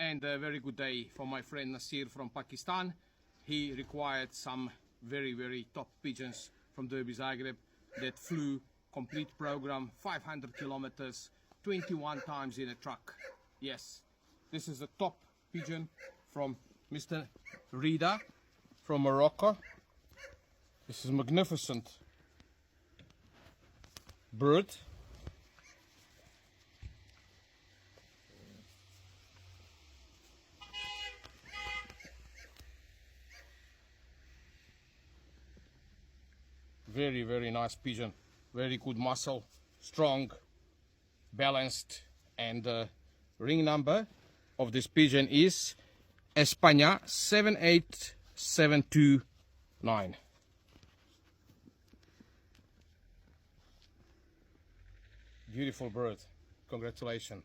and a very good day for my friend Nasir from Pakistan. He required some very top pigeons from Derby Zagreb that flew complete program 500 kilometers 21 times in a truck. Yes, this is the top pigeon from Mr. Rida from Morocco. This is a magnificent bird. Very nice pigeon, very good muscle, strong, balanced, and the ring number of this pigeon is España 78729. Beautiful bird, congratulations.